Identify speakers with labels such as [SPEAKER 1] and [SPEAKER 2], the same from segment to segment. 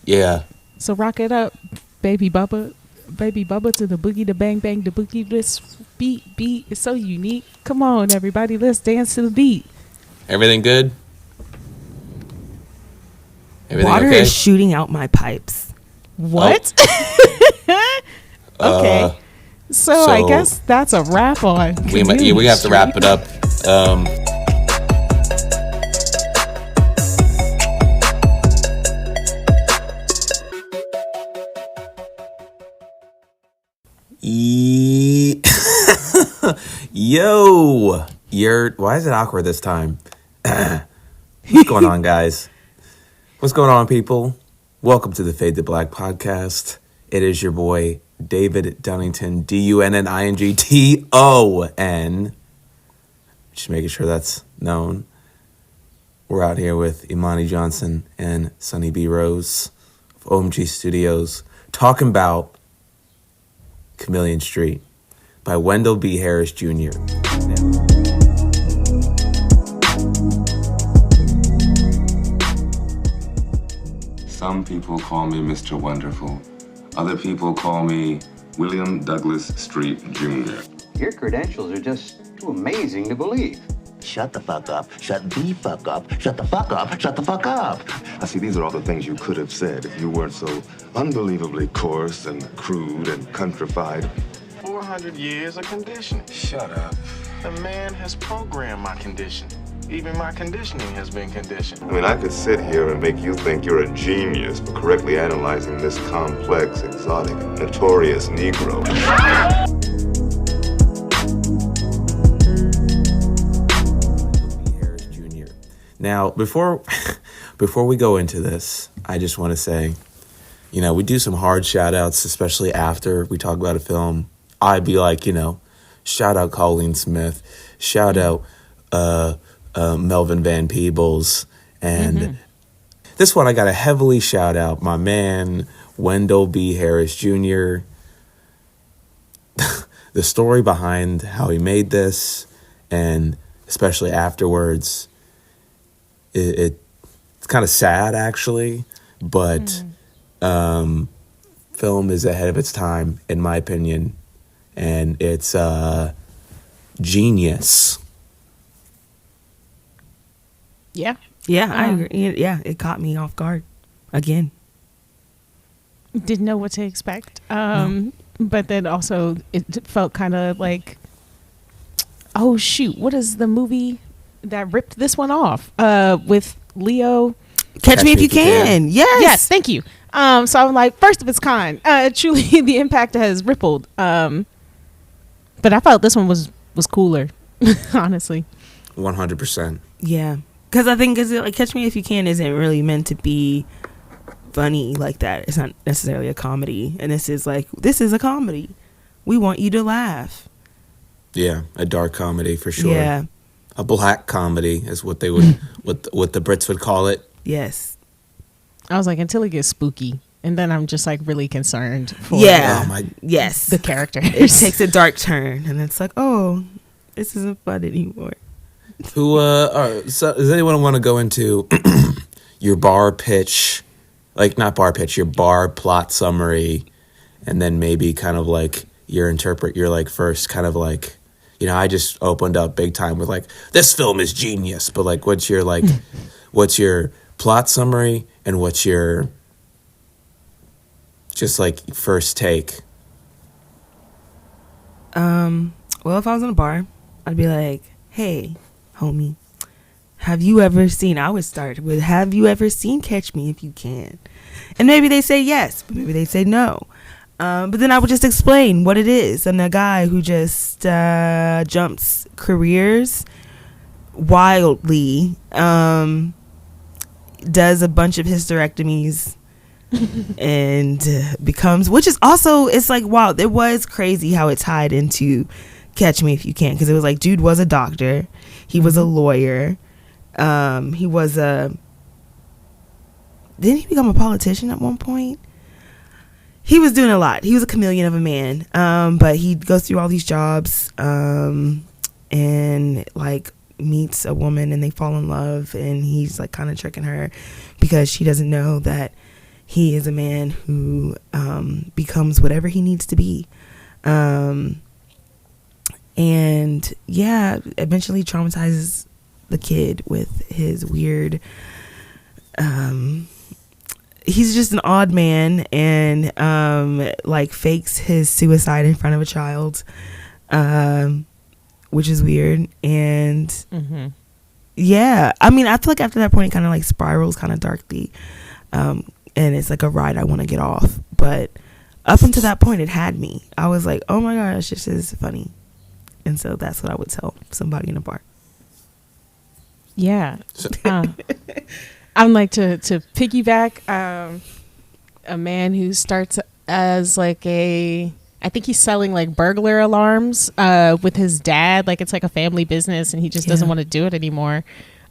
[SPEAKER 1] Yeah.
[SPEAKER 2] So rock it up, baby Bubba. Baby Bubba to the boogie, the bang bang, the boogie. This beat is so unique. Come on, everybody, let's dance to the beat.
[SPEAKER 1] Everything good? Everything
[SPEAKER 3] Water
[SPEAKER 1] okay?
[SPEAKER 3] is shooting out my pipes.
[SPEAKER 2] What? Okay. So I guess that's a wrap on.
[SPEAKER 1] We have to wrap it up. Yo, why is it awkward this time? What's going on, guys? What's going on, people? Welcome to the Fade to Black podcast. It is your boy David Dunnington, DUNNINGTON. Just making sure that's known. We're out here with Imani Johnson and Sunny B. Rose of OMG Studios talking about Chameleon Street by Wendell B. Harris Jr.
[SPEAKER 4] Some people call me Mr. Wonderful. Other people call me William Douglas Street Jr.
[SPEAKER 5] Your credentials are just too amazing to believe.
[SPEAKER 6] Shut the fuck up. Shut the fuck up. Shut the fuck up. Shut the fuck up.
[SPEAKER 7] I see, these are all the things you could have said if you weren't so unbelievably coarse and crude and countrified.
[SPEAKER 8] 400 years of conditioning.
[SPEAKER 7] Shut up.
[SPEAKER 8] The man has programmed my conditioning. Even my conditioning has been conditioned.
[SPEAKER 7] I mean, I could sit here and make you think you're a genius for correctly analyzing this complex, exotic, notorious Negro.
[SPEAKER 1] Harris Jr. Now, before we go into this, I just want to say, we do some hard shout outs, especially after we talk about a film. I'd be like, shout out Colleen Smith, shout out Melvin Van Peebles, and this one I got to heavily shout out my man Wendell B. Harris Jr. The story behind how he made this, and especially afterwards, it's kind of sad actually, but film is ahead of its time in my opinion, and it's genius.
[SPEAKER 2] Yeah.
[SPEAKER 3] Yeah, I agree. Yeah, it caught me off guard again.
[SPEAKER 2] Didn't know what to expect. But then also it felt kind of like, oh shoot, what is the movie that ripped this one off? With Leo.
[SPEAKER 3] Catch Me If You Can.
[SPEAKER 2] Yes, thank you. So I'm like, first of its kind. Truly the impact has rippled. But I felt this one was cooler, honestly.
[SPEAKER 1] 100%.
[SPEAKER 3] Yeah. Because I think Catch Me If You Can isn't really meant to be funny like that. It's not necessarily a comedy. And this is a comedy. We want you to laugh.
[SPEAKER 1] Yeah, a dark comedy for sure.
[SPEAKER 3] Yeah.
[SPEAKER 1] A black comedy is what they would, what the Brits would call it.
[SPEAKER 3] Yes.
[SPEAKER 2] I was like, until it gets spooky. And then I'm just like really concerned for
[SPEAKER 3] yes.
[SPEAKER 2] the character.
[SPEAKER 3] It takes a dark turn. And it's like, oh, this isn't fun anymore.
[SPEAKER 1] So does anyone want to go into your bar pitch, your bar plot summary, and then maybe kind of like your first kind of like, I just opened up big time with like, this film is genius, but like, what's your plot summary and what's your just like first take?
[SPEAKER 3] Well, if I was in a bar, I'd be like, hey, homie, have you ever seen Catch Me If You Can? And maybe they say yes, but maybe they say no. But then I would just explain what it is. And a guy who just jumps careers wildly, does a bunch of hysterectomies and becomes, which is also, it's like, wow, it was crazy how it tied into Catch Me If You Can, because it was like, dude was a doctor, he was a lawyer, didn't he become a politician at one point? He was doing a lot. He was a chameleon of a man, but he goes through all these jobs, and like meets a woman and they fall in love, and he's like kind of tricking her because she doesn't know that he is a man who becomes whatever he needs to be. And yeah, eventually traumatizes the kid with his weird, he's just an odd man, and like fakes his suicide in front of a child, which is weird. And yeah, I mean, I feel like after that point it kind of like spirals kind of darkly, and it's like a ride I want to get off. But up until that point, it had me. I was like, oh my gosh, this is funny. And so that's what I would tell somebody in a bar.
[SPEAKER 2] Yeah. I'm like to piggyback a man who starts as like I think he's selling like burglar alarms with his dad. Like it's like a family business and he just doesn't want to do it anymore.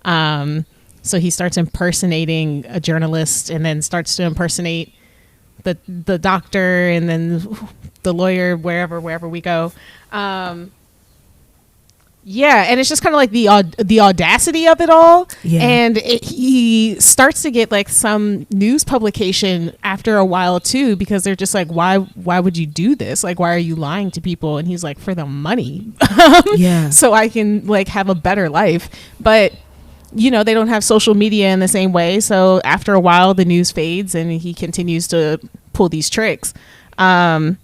[SPEAKER 2] So he starts impersonating a journalist and then starts to impersonate the doctor and then the lawyer wherever we go. Yeah, and it's just kind of like the audacity of it all. Yeah. And he starts to get like some news publication after a while too, because they're just like, why would you do this? Like, why are you lying to people? And he's like, for the money. Yeah. So I can like have a better life. But you know, they don't have social media in the same way. So after a while, the news fades and he continues to pull these tricks. And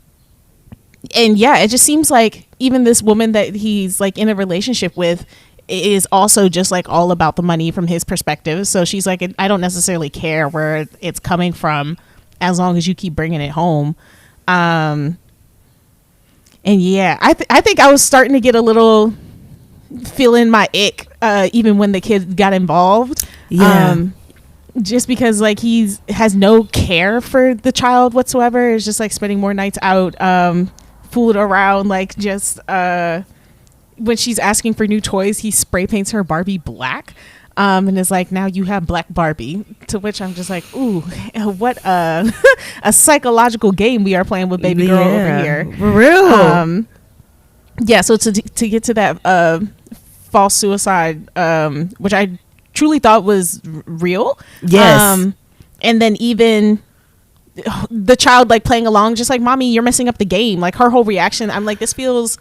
[SPEAKER 2] yeah, it just seems like even this woman that he's like in a relationship with is also just like all about the money from his perspective. So she's like, I don't necessarily care where it's coming from as long as you keep bringing it home. And yeah, I think I was starting to get a little feeling my ick even when the kid got involved. Yeah. Just because like he has no care for the child whatsoever. It's just like spending more nights out, fooling around, like just when she's asking for new toys, he spray paints her Barbie black, and is like, now you have black Barbie. To which I'm just like, ooh, what a psychological game we are playing with baby girl over here.
[SPEAKER 3] For real.
[SPEAKER 2] Yeah, so to get to that false suicide, which I truly thought was real. Yes. And then even the child like playing along, just like, mommy, you're messing up the game. Like her whole reaction, I'm like, this feels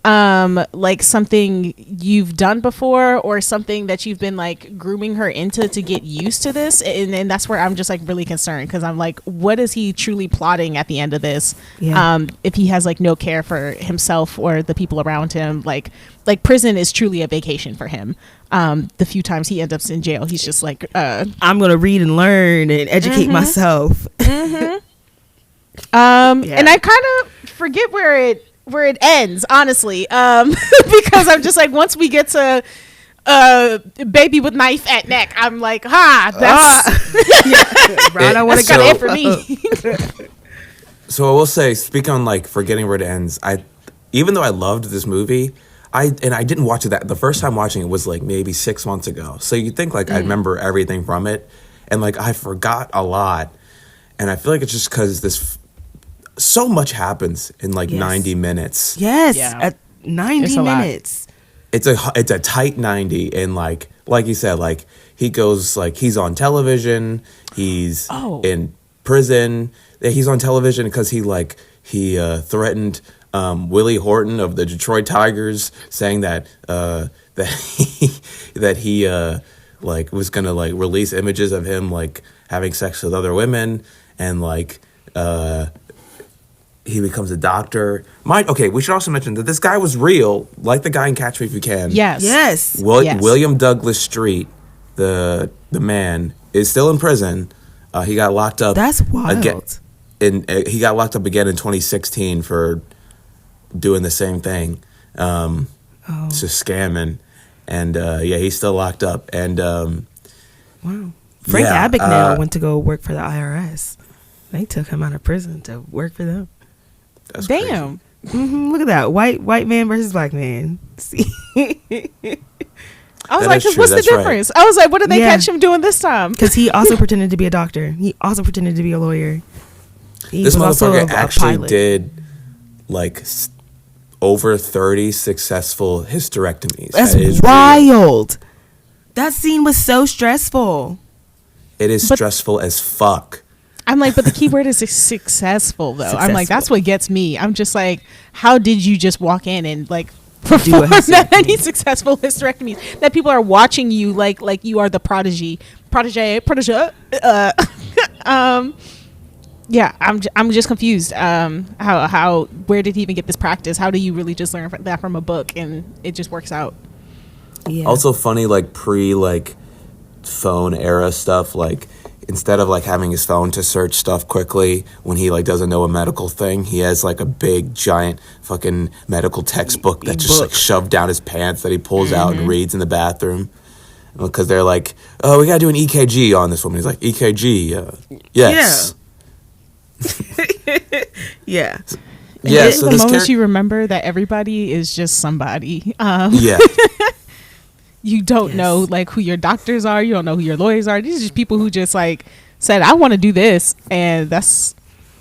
[SPEAKER 2] like something you've done before, or something that you've been like grooming her into to get used to this. And that's where I'm just like really concerned, because I'm like, what is he truly plotting at the end of this? Yeah. If he has like no care for himself or the people around him, like prison is truly a vacation for him. The few times he ends up in jail, he's just like,
[SPEAKER 3] I'm gonna read and learn and educate myself.
[SPEAKER 2] Yeah. And I kind of forget where it ends, honestly, because I'm just like, once we get to baby with knife at neck, I'm like, that's
[SPEAKER 3] right. I want to
[SPEAKER 2] get it for me.
[SPEAKER 1] So I will say, speaking on like forgetting where it ends, even though I loved this movie, I didn't watch it the first time watching it was like maybe 6 months ago. So you'd think like I remember everything from it, and like I forgot a lot, and I feel like it's just because so much happens in like 90 minutes.
[SPEAKER 3] Yes, at 90 minutes.
[SPEAKER 1] It's a tight 90, and like you said, like he goes like he's on television, he's in prison. He's on television because he threatened Willie Horton of the Detroit Tigers, saying that he like was gonna like release images of him like having sex with other women, and like he becomes a doctor. We should also mention that this guy was real, like the guy in Catch Me If You Can.
[SPEAKER 2] Yes.
[SPEAKER 3] Yes.
[SPEAKER 1] William Douglas Street, the man, is still in prison. He got locked up.
[SPEAKER 3] That's wild.
[SPEAKER 1] He got locked up again in 2016 for doing the same thing. Just scamming. And he's still locked up. And
[SPEAKER 3] wow. Frank Abagnale went to go work for the IRS. They took him out of prison to work for them.
[SPEAKER 1] That's
[SPEAKER 2] damn.
[SPEAKER 3] Mm-hmm. Look at that. White man versus black man. See?
[SPEAKER 2] I was like, what's the difference? Right. I was like, what did they catch him doing this time?
[SPEAKER 3] Because he also pretended to be a doctor. He also pretended to be a lawyer.
[SPEAKER 1] This motherfucker actually did like over 30 successful hysterectomies.
[SPEAKER 3] That's wild. That scene was so stressful.
[SPEAKER 1] It is stressful as fuck.
[SPEAKER 2] I'm like, but the key word is successful, though. I'm like, that's
[SPEAKER 3] Successful.
[SPEAKER 2] what gets me. I'm just like, how did you just walk in and like
[SPEAKER 3] Do a
[SPEAKER 2] perform that
[SPEAKER 3] hysterectomy.
[SPEAKER 2] many successful hysterectomies that people are watching you like you are the protege. Yeah, I'm just confused. How where did he even get this practice? How do you really just learn that from a book and it just works out?
[SPEAKER 3] Yeah.
[SPEAKER 1] Also funny, like pre like phone era stuff, like instead of like having his phone to search stuff quickly when he like doesn't know a medical thing, he has like a big giant fucking medical textbook that's just like shoved down his pants that he pulls out and reads in the bathroom. Because they're like, oh, we gotta do an EKG on this woman. He's like, EKG, yes.
[SPEAKER 3] Yeah.
[SPEAKER 1] Yeah,
[SPEAKER 2] It's
[SPEAKER 1] so
[SPEAKER 2] the
[SPEAKER 1] this
[SPEAKER 2] moments you remember that everybody is just somebody.
[SPEAKER 1] yeah.
[SPEAKER 2] You don't know like who your doctors are. You don't know who your lawyers are. These are just people who just like said, I want to do this. And that's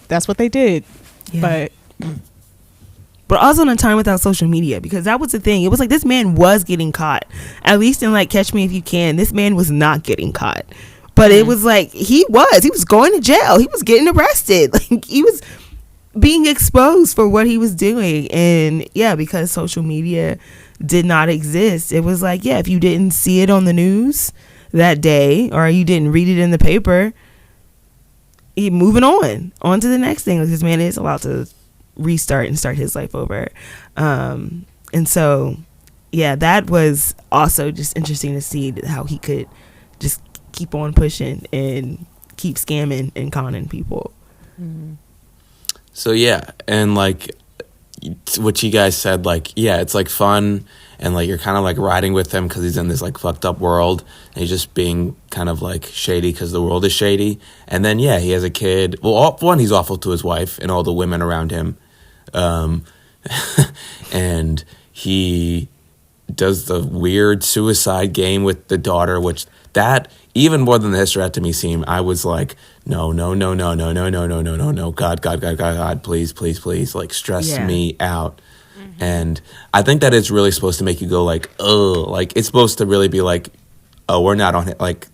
[SPEAKER 2] what they did.
[SPEAKER 3] Yeah.
[SPEAKER 2] But
[SPEAKER 3] also in a time without social media, because that was the thing. It was like this man was getting caught. At least in like Catch Me If You Can, this man was not getting caught. But it was like he was going to jail. He was getting arrested. Like he was being exposed for what he was doing. And yeah, because social media did not exist, it was like, yeah, if you didn't see it on the news that day or you didn't read it in the paper, you moving on to the next thing. Like this man is allowed to restart and start his life over. And so yeah, that was also just interesting to see how he could just keep on pushing and keep scamming and conning people.
[SPEAKER 1] So yeah, and like what you guys said, like yeah, it's like fun and like you're kind of like riding with him because he's in this like fucked up world and he's just being kind of like shady because the world is shady. And then yeah, he has a kid. Well, one, he's awful to his wife and all the women around him, and he does the weird suicide game with the daughter, which that even more than the hysterectomy scene, I was like, no, God, please, like stress me out. And I think that it's really supposed to make you go like, oh, like it's supposed to really be like, oh, we're not on it. Like,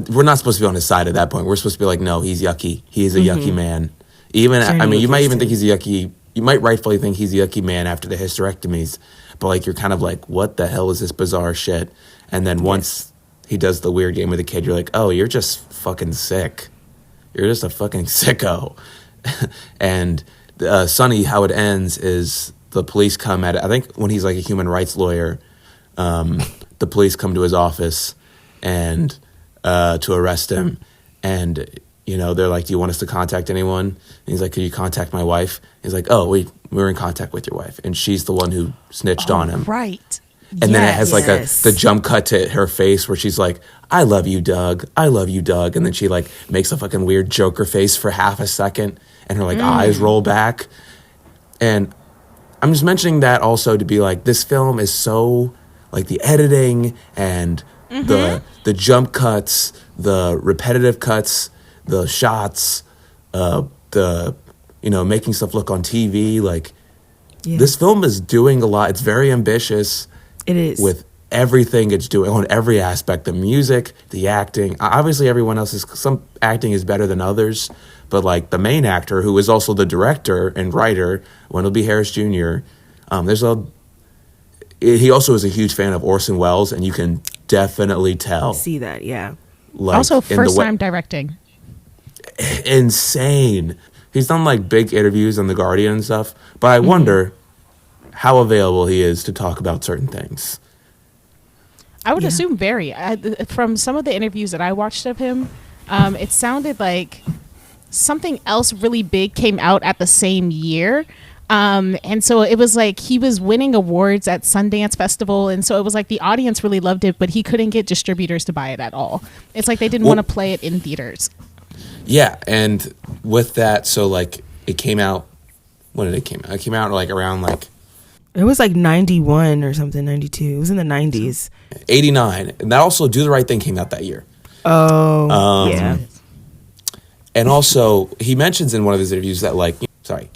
[SPEAKER 1] we're not supposed to be on his side at that point. We're supposed to be like, no, he's yucky. He is a yucky man. Even, I mean, you might even think he's a yucky. You might rightfully think he's a yucky man after the hysterectomies, but like you're kind of like, what the hell is this bizarre shit? And then once he does the weird game with the kid, you're like, oh, you're just fucking sick. You're just a fucking sicko. And Sonny, how it ends is the police come at it. I think when he's like a human rights lawyer, the police come to his office and to arrest him. And, you know, they're like, do you want us to contact anyone? And he's like, could you contact my wife? He's like, oh, we were in contact with your wife. And she's the one who snitched on him.
[SPEAKER 2] Right.
[SPEAKER 1] And then it has like the jump cut to her face where she's like, I love you, Doug. I love you, Doug. And then she like makes a fucking weird Joker face for half a second and her like eyes roll back. And I'm just mentioning that also to be like, this film is so like the editing and the jump cuts, the repetitive cuts, the shots, the, you know, making stuff look on TV. Like this film is doing a lot. It's very ambitious.
[SPEAKER 3] It is.
[SPEAKER 1] With everything it's doing on every aspect, the music, the acting. Obviously, everyone else is, some acting is better than others, but like the main actor, who is also the director and writer, Wendell B. Harris Jr., he also is a huge fan of Orson Welles, and you can definitely tell.
[SPEAKER 3] See that, yeah.
[SPEAKER 1] Like,
[SPEAKER 2] also, first time directing.
[SPEAKER 1] Insane. He's done like big interviews on The Guardian and stuff, but I wonder how available he is to talk about certain things.
[SPEAKER 2] I would assume very. From some of the interviews that I watched of him, it sounded like something else really big came out at the same year. And so it was like he was winning awards at Sundance Festival. And so it was like the audience really loved it, but he couldn't get distributors to buy it at all. It's like they didn't want to play it in theaters.
[SPEAKER 1] Yeah. And with that, so like it came out, when did it came out? It came out like around like,
[SPEAKER 3] it was like 91 or something, 92. It was in the 90s.
[SPEAKER 1] 89. And that also, Do the Right Thing came out that year.
[SPEAKER 3] Oh, yeah.
[SPEAKER 1] And also, he mentions in one of his interviews that, like,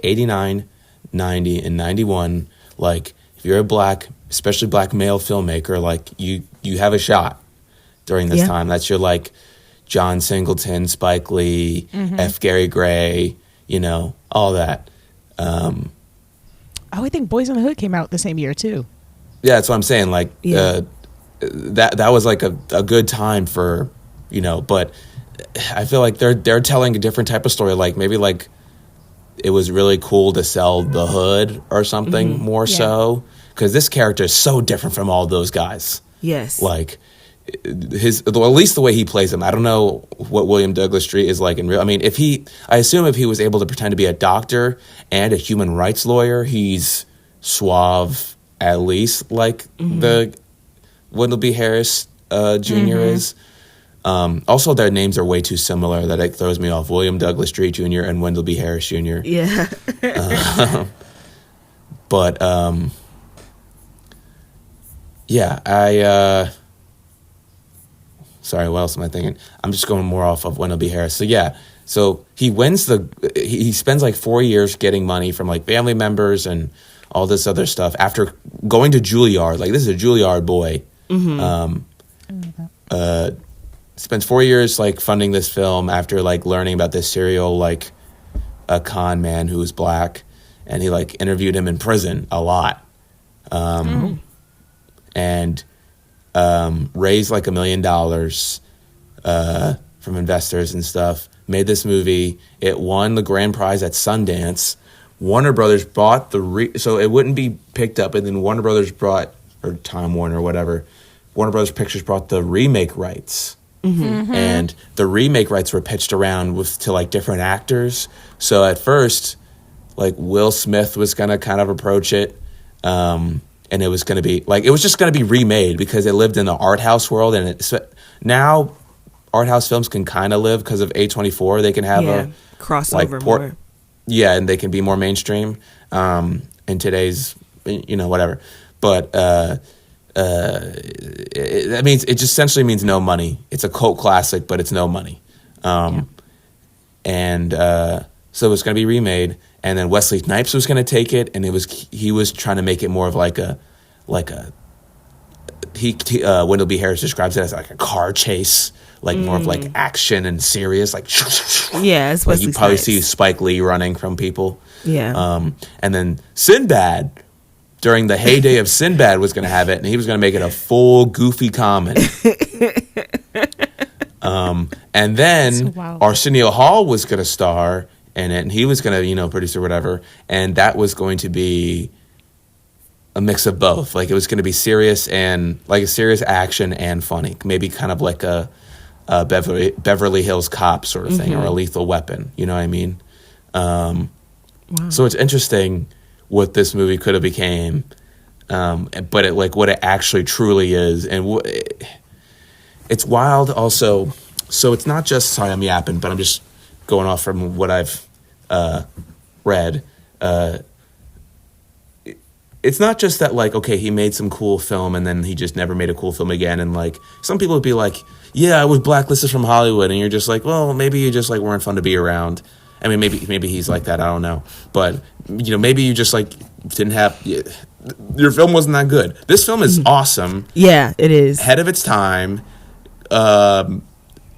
[SPEAKER 1] 89, 90, and 91, like, if you're a black, especially black male filmmaker, like, you have a shot during this time. That's your, like, John Singleton, Spike Lee, F. Gary Gray, you know, all that.
[SPEAKER 2] I think Boys in the Hood came out the same year too.
[SPEAKER 1] Yeah, that's what I'm saying. Like, that was like a good time for, you know, but I feel like they're telling a different type of story. Like, maybe like it was really cool to sell the hood or something more so. Because this character is so different from all those guys.
[SPEAKER 3] Yes.
[SPEAKER 1] Like, at least the way he plays him. I don't know what William Douglas Street is like in real. I mean, I assume if he was able to pretend to be a doctor and a human rights lawyer, he's suave, at least like the Wendell B. Harris Jr. is. Also, their names are way too similar that it throws me off. William Douglas Street Jr. and Wendell B. Harris Jr.
[SPEAKER 3] Yeah.
[SPEAKER 1] But yeah, sorry, what else am I thinking? I'm just going more off of Wendell B. Harris. So yeah, so he wins he spends like 4 years getting money from like family members and all this other stuff after going to Juilliard. Like, this is a Juilliard boy. Spends 4 years like funding this film after like learning about this serial like a con man who was black, and he like interviewed him in prison a lot. And raised like $1 million from investors and stuff. Made this movie. It won the grand prize at Sundance. Warner Brothers bought so it wouldn't be picked up, and then Warner Brothers or Time Warner or whatever. Warner Brothers Pictures brought the remake rights. And the remake rights were pitched around to like different actors. So at first, like Will Smith was gonna kind of approach it. And it was going to be like, it was just going to be remade because it lived in the art house world. And now art house films can kind of live because of A24. They can have a
[SPEAKER 3] crossover more.
[SPEAKER 1] Yeah. And they can be more mainstream, in today's, you know, whatever. But, that means it just essentially means no money. It's a cult classic, but it's no money. And, so it's going to be remade. And then Wesley Snipes was going to take it, and he was trying to make it more of Wendell B. Harris describes it as like a car chase, like more of like action and serious, like
[SPEAKER 3] yeah, it's
[SPEAKER 1] like
[SPEAKER 3] Wesley
[SPEAKER 1] you probably
[SPEAKER 3] Snipes.
[SPEAKER 1] see Spike Lee running from people.
[SPEAKER 3] Yeah.
[SPEAKER 1] And then Sinbad, during the heyday of Sinbad, was going to have it, and he was going to make it a full goofy comedy. And then Arsenio Hall was going to star in it, and he was going to, you know, produce or whatever, and that was going to be a mix of both. Like, it was going to be serious and like a serious action and funny, maybe kind of like a Beverly Hills Cop sort of thing, or a Lethal Weapon. You know what I mean? So it's interesting what this movie could have became, but like what it actually truly is, and it's wild. Also, so it's not just, sorry, I'm yapping, but I'm just going off from what I've read. It's not just that, like, okay, he made some cool film and then he just never made a cool film again. And like, some people would be like, yeah, I was blacklisted from Hollywood. And you're just like, well, maybe you just like weren't fun to be around. I mean, maybe he's like that. I don't know. But, you know, maybe you just like didn't have, your film wasn't that good. This film is awesome.
[SPEAKER 3] Yeah, it is.
[SPEAKER 1] Ahead of its time.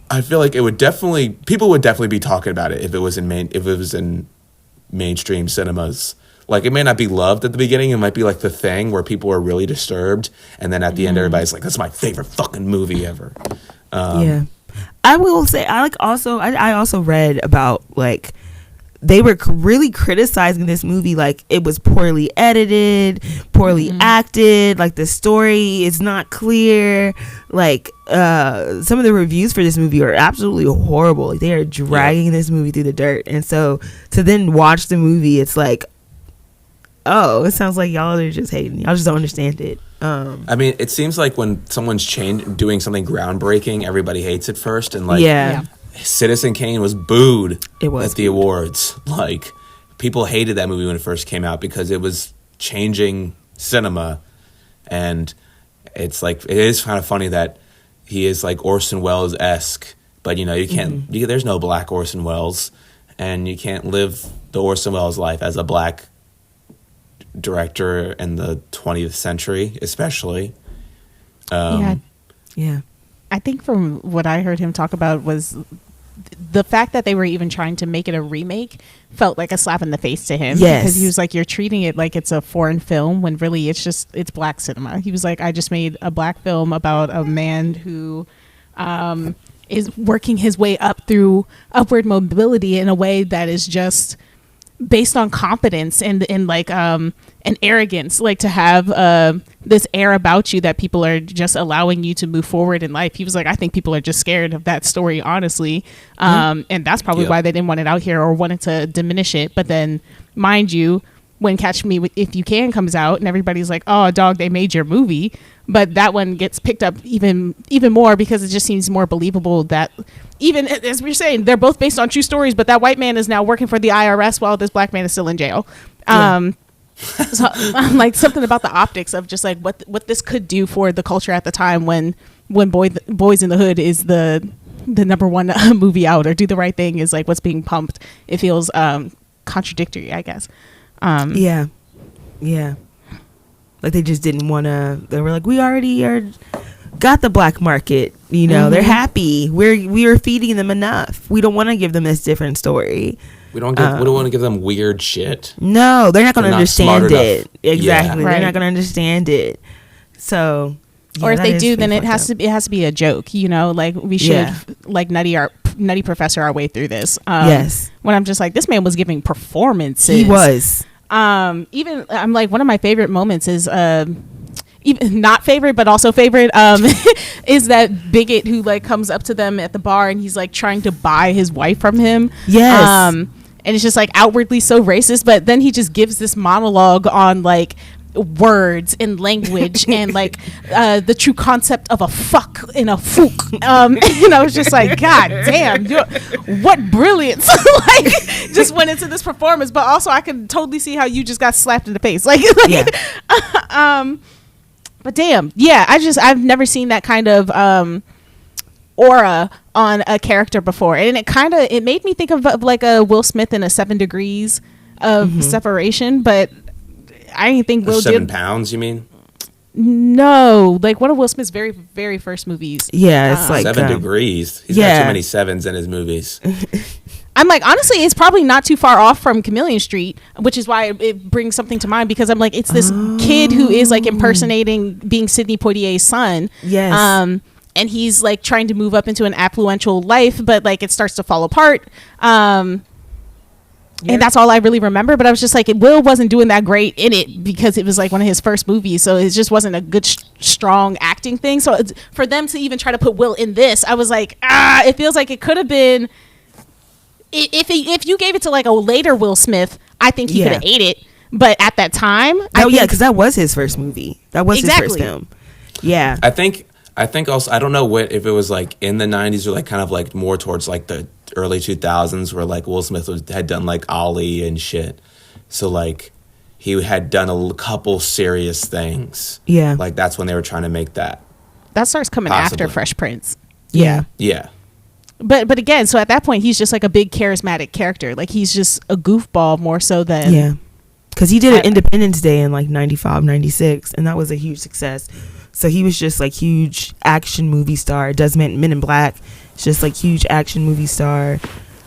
[SPEAKER 1] I feel like people would definitely be talking about it if it was in mainstream cinemas. Like, it may not be loved at the beginning. It might be like The Thing, where people are really disturbed, and then at the end, everybody's like, "That's my favorite fucking movie ever."
[SPEAKER 3] Yeah, I will say I also read about like they were really criticizing this movie, like it was poorly edited, poorly acted, like the story is not clear, like some of the reviews for this movie are absolutely horrible. Like, they are dragging this movie through the dirt, and so to then watch the movie, it's like, oh, it sounds like y'all are just hating. Y'all just don't understand it.
[SPEAKER 1] I mean, it seems like when someone's doing something groundbreaking, everybody hates it first, and like, Citizen Kane was booed at the awards. Like, people hated that movie when it first came out because it was changing cinema, and it's like, it is kind of funny that he is like Orson Welles-esque, but you know, you can't. There's no black Orson Welles, and you can't live the Orson Welles life as a black director in the 20th century, especially.
[SPEAKER 3] Yeah.
[SPEAKER 2] I think from what I heard him talk about was the fact that they were even trying to make it a remake felt like a slap in the face to him.
[SPEAKER 3] Yes.
[SPEAKER 2] Because he was like, you're treating it like it's a foreign film when really it's black cinema. He was like, I just made a black film about a man who is working his way up through upward mobility in a way that is just based on confidence and like and arrogance, like to have this air about you that people are just allowing you to move forward in life. He was like, I think people are just scared of that story, honestly, and that's probably why they didn't want it out here or wanted to diminish it. But then, mind you, when Catch Me If You Can comes out and everybody's like, oh dog, they made your movie, but that one gets picked up even more because it just seems more believable that, even as we're saying, they're both based on true stories, but that white man is now working for the IRS while this black man is still in jail. So I'm like, something about the optics of just like what this could do for the culture at the time when Boys in the Hood is the number one movie out, or Do the Right Thing is like what's being pumped. It feels contradictory, I guess.
[SPEAKER 3] Yeah. Like they just didn't want to. They were like, we already got the black market. You know, they're happy. We are feeding them enough. We don't want to give them this different story.
[SPEAKER 1] We don't want to give them weird shit.
[SPEAKER 3] No, they're not going to understand it. Exactly,
[SPEAKER 2] Yeah.
[SPEAKER 3] they're not going to understand it. So,
[SPEAKER 2] or if they do, then it has to be a joke. You know, like we should like Nutty Professor our way through this.
[SPEAKER 3] Yes.
[SPEAKER 2] When I'm just like, this man was giving performances.
[SPEAKER 3] He was.
[SPEAKER 2] Even I'm like, one of my favorite moments is even not favorite but also favorite is that bigot who like comes up to them at the bar and he's like trying to buy his wife from him.
[SPEAKER 3] Yes.
[SPEAKER 2] And it's just like outwardly so racist, but then he just gives this monologue on like words and language and like the true concept of a fuck and a fook. You know, it's just like, god damn, what brilliance. Like just went into this performance, but also I can totally see how you just got slapped in the face. Like but damn, yeah, I've never seen that kind of aura on a character before, and it made me think of like a Will Smith in a 7 Degrees of Separation, but I didn't think Will
[SPEAKER 1] 7 pounds, you mean?
[SPEAKER 2] No, like one of Will Smith's very, very first movies.
[SPEAKER 3] Yeah, it's like
[SPEAKER 1] 7 Degrees. He's got too many sevens in his movies.
[SPEAKER 2] I'm like, honestly, it's probably not too far off from Chameleon Street, which is why it brings something to mind, because I'm like, it's this kid who is like impersonating being Sidney Poitier's son.
[SPEAKER 3] Yes.
[SPEAKER 2] And he's like trying to move up into an affluential life, but like it starts to fall apart. And that's all I really remember. But I was just like, Will wasn't doing that great in it because it was like one of his first movies. So it just wasn't a good, strong acting thing. So for them to even try to put Will in this, I was like, it feels like it could have been, if you gave it to like a later Will Smith, I think he could have ate it. But at that time,
[SPEAKER 3] because that was his first movie. That was his first film. Yeah.
[SPEAKER 1] I think also, I don't know if it was like in the 90s or like kind of like more towards like the early 2000s where like Will Smith had done like Ollie and shit. So like he had done a couple serious things.
[SPEAKER 3] Yeah.
[SPEAKER 1] Like that's when they were trying to make that.
[SPEAKER 2] That starts coming after Fresh Prince.
[SPEAKER 3] Yeah.
[SPEAKER 1] Yeah.
[SPEAKER 2] But again, so at that point, he's just like a big charismatic character. Like he's just a goofball more so than.
[SPEAKER 3] Yeah. Because he did an Independence Day in like 95, 96, and that was a huge success. So he was just like huge action movie star. Does Men in Black. It's just like huge action movie star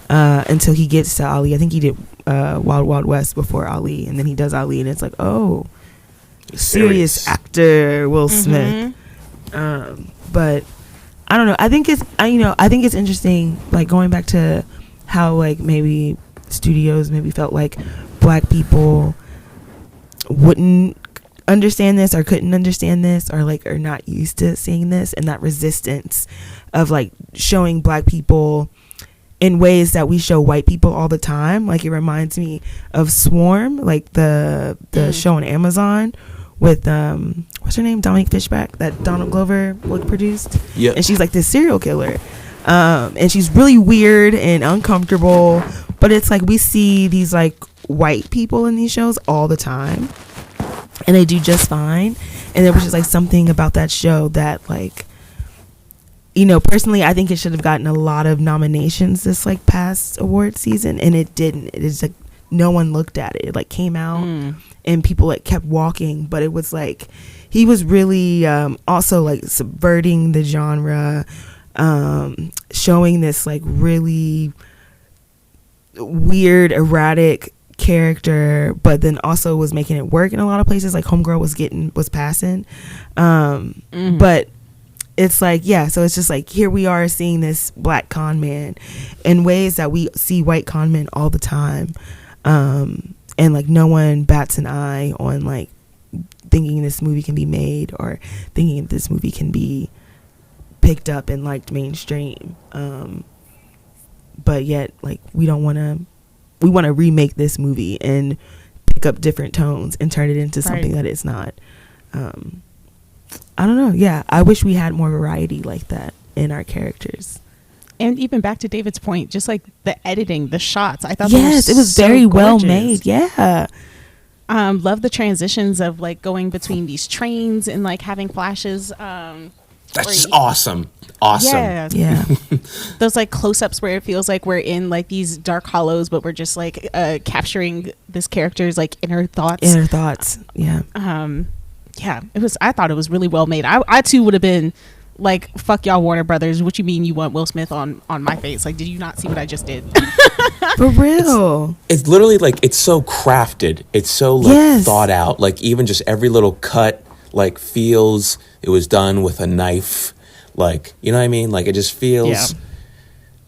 [SPEAKER 3] until he gets to Ali. I think he did Wild Wild West before Ali, and then he does Ali, and it's like, oh, serious actor Will Smith. But I don't know. I think it's interesting. Like going back to how like maybe studios maybe felt like black people wouldn't understand this or couldn't understand this or like are not used to seeing this, and that resistance of like showing black people in ways that we show white people all the time. Like it reminds me of Swarm, like the show on Amazon with what's her name, Dominique Fishback, that Donald Glover produced.
[SPEAKER 1] Yeah.
[SPEAKER 3] And she's like this serial killer, and she's really weird and uncomfortable, but it's like we see these like white people in these shows all the time and they do just fine. And there was just like something about that show that like, you know, personally I think it should have gotten a lot of nominations this like past award season, and it didn't. It just like no one looked at it. It like came out and people like kept walking, but it was like he was really also like subverting the genre, showing this like really weird, erratic character, but then also was making it work in a lot of places. Like Homegirl was passing, but it's like, yeah, so it's just like here we are seeing this black con man in ways that we see white con men all the time, and like no one bats an eye on like thinking this movie can be made or thinking this movie can be picked up and liked mainstream, but yet like we want to remake this movie and pick up different tones and turn it into something that it's not. I don't know. Yeah, I wish we had more variety like that in our characters.
[SPEAKER 2] And even back to David's point, just like the editing, the shots, I thought
[SPEAKER 3] yes, it was
[SPEAKER 2] so
[SPEAKER 3] very
[SPEAKER 2] gorgeous.
[SPEAKER 3] well made. Yeah.
[SPEAKER 2] Love the transitions of like going between these trains and like having flashes.
[SPEAKER 1] That's just awesome.
[SPEAKER 2] Yeah. Those like close-ups where it feels like we're in like these dark hollows, but we're just like capturing this character's like inner thoughts.
[SPEAKER 3] Yeah.
[SPEAKER 2] Yeah, I thought it was really well made. I too would have been like, fuck y'all Warner Brothers, what you mean you want Will Smith on my face? Like, did you not see what I just did?
[SPEAKER 3] For real.
[SPEAKER 1] It's literally like, it's so crafted, it's so like thought out, like even just every little cut like feels it was done with a knife, like, you know what I mean? Like it just feels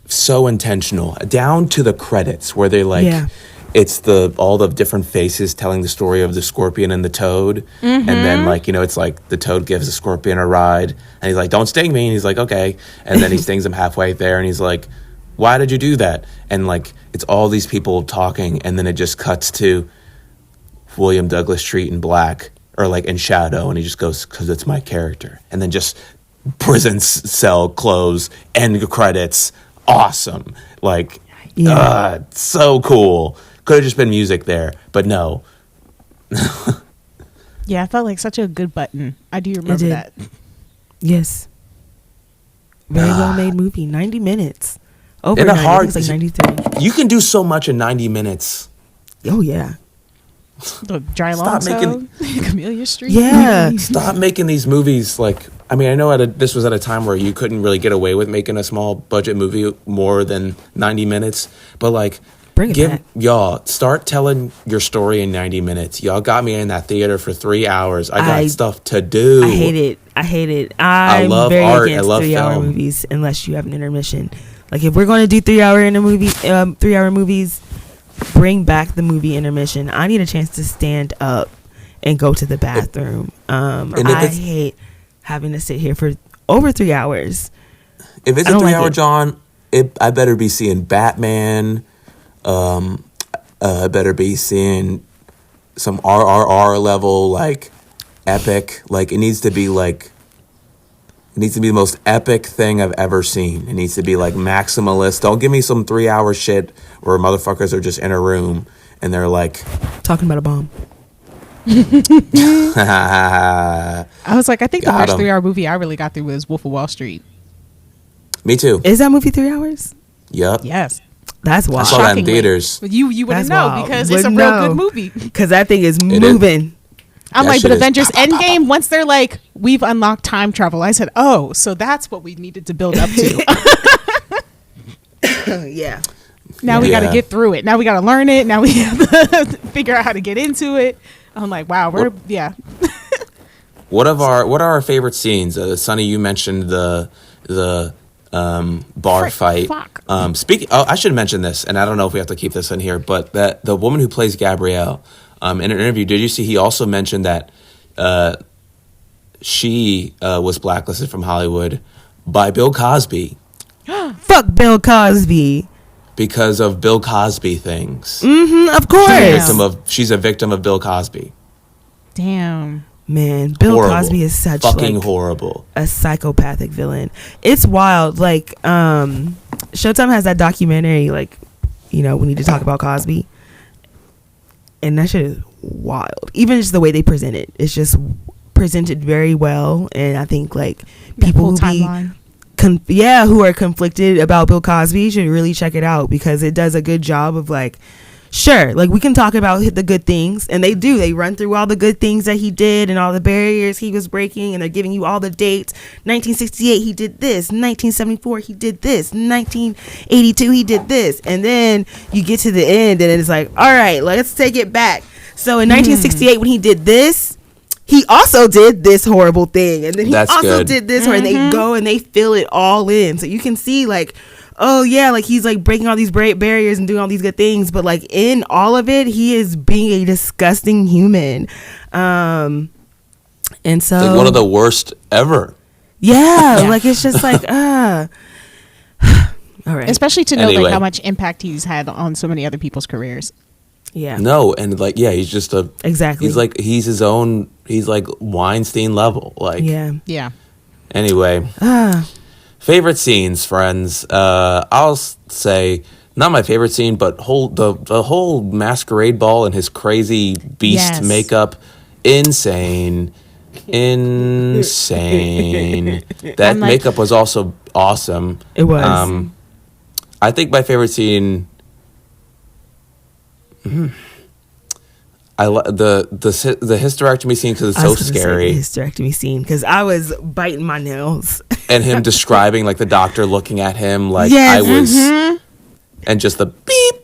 [SPEAKER 1] so intentional, down to the credits where they like it's all the different faces telling the story of the scorpion and the toad. And then like, you know, it's like the toad gives the scorpion a ride and he's like, don't sting me. And he's like, okay. And then he stings him halfway there and he's like, why did you do that? And like, it's all these people talking. And then it just cuts to William Douglas Street in black or like in shadow. And he just goes, 'cause it's my character. And then just prison cell close, end credits. Awesome. Like, so cool. Could have just been music there, but no.
[SPEAKER 2] Yeah, I felt like such a good button. I do remember that.
[SPEAKER 3] Yes. Very well made movie. 90 minutes. Over
[SPEAKER 1] in a
[SPEAKER 3] 90,
[SPEAKER 1] hard,
[SPEAKER 3] it's like 93.
[SPEAKER 1] You can do so much in 90 minutes.
[SPEAKER 3] Oh, yeah.
[SPEAKER 2] The Dry Long Chameleon Street.
[SPEAKER 3] Yeah.
[SPEAKER 1] Stop making these movies like, I mean, I know this was at a time where you couldn't really get away with making a small budget movie more than 90 minutes, but like, y'all start telling your story in 90 minutes. Y'all got me in that theater for 3 hours. I got stuff to do.
[SPEAKER 3] I hate it.
[SPEAKER 1] I love
[SPEAKER 3] very
[SPEAKER 1] art.
[SPEAKER 3] Against
[SPEAKER 1] I love
[SPEAKER 3] 3-hour
[SPEAKER 1] film.
[SPEAKER 3] movies unless you have an intermission. Like if we're going to do 3-hour movies, bring back the movie intermission. I need a chance to stand up and go to the bathroom. I hate having to sit here for over 3 hours.
[SPEAKER 1] If it's a 3-hour, John, I better be seeing Batman. I better be seeing some RRR level, like epic. Like it needs to be the most epic thing I've ever seen. It needs to be like maximalist. Don't give me some 3-hour shit where motherfuckers are just in a room and they're like
[SPEAKER 3] talking about a bomb.
[SPEAKER 2] I was like, I think the worst 3-hour movie I really got through was Wolf of Wall Street.
[SPEAKER 1] Me too.
[SPEAKER 3] Is that movie 3 hours?
[SPEAKER 1] Yep.
[SPEAKER 2] Yes.
[SPEAKER 3] That's wild.
[SPEAKER 1] I saw that in theaters.
[SPEAKER 2] You wouldn't know because it's a real good movie.
[SPEAKER 3] Because that thing is moving.
[SPEAKER 2] I'm like, but Avengers Endgame, once they're like, we've unlocked time travel, I said, oh, so that's what we needed to build up to.
[SPEAKER 3] Yeah.
[SPEAKER 2] Now we got to get through it. Now we got to learn it. Now we have to figure out how to get into it. I'm like, wow,
[SPEAKER 1] What are our favorite scenes? Sonny, you mentioned the bar fight.
[SPEAKER 2] Fuck.
[SPEAKER 1] I should mention this, and I don't know if we have to keep this in here, but that the woman who plays Gabrielle, in an interview, did you see he also mentioned that she was blacklisted from Hollywood by Bill Cosby.
[SPEAKER 3] Fuck Bill Cosby.
[SPEAKER 1] Because of Bill Cosby things.
[SPEAKER 3] Of course.
[SPEAKER 1] She's a victim of Bill Cosby.
[SPEAKER 2] Damn.
[SPEAKER 3] Man, Bill Cosby is such
[SPEAKER 1] fucking horrible.
[SPEAKER 3] A psychopathic villain. It's wild. Like, Showtime has that documentary, like, you know, we need to talk about Cosby. And that shit is wild. Even just the way they present it. It's just presented very well. And I think, like, people who are conflicted about Bill Cosby should really check it out because it does a good job of, like, sure, like we can talk about the good things, and they run through all the good things that he did and all the barriers he was breaking, and they're giving you all the dates. 1968 he did this, 1974 he did this, 1982 he did this, and then you get to the end and it's like, all right, let's take it back. So in 1968 when he did this, he also did this horrible thing, and then he did this, and they go and they fill it all in, so you can see like, oh yeah, like he's like breaking all these barriers and doing all these good things, but like in all of it, he is being a disgusting human. And so
[SPEAKER 1] like one of the worst ever.
[SPEAKER 3] Yeah, like it's just like all right.
[SPEAKER 2] Especially to know like how much impact he's had on so many other people's careers.
[SPEAKER 3] Yeah.
[SPEAKER 1] No, and like he's just
[SPEAKER 3] exactly.
[SPEAKER 1] He's his own. He's like Weinstein level. Like
[SPEAKER 2] yeah.
[SPEAKER 1] Anyway. Favorite scenes, friends. I'll say not my favorite scene, but the whole masquerade ball and his crazy beast makeup, insane. That makeup was also awesome.
[SPEAKER 3] It was.
[SPEAKER 1] I think my favorite scene. I the hysterectomy scene because it's so scary.
[SPEAKER 3] The hysterectomy scene because I was biting my nails.
[SPEAKER 1] And him describing like the doctor looking at him like I was, and just the beep,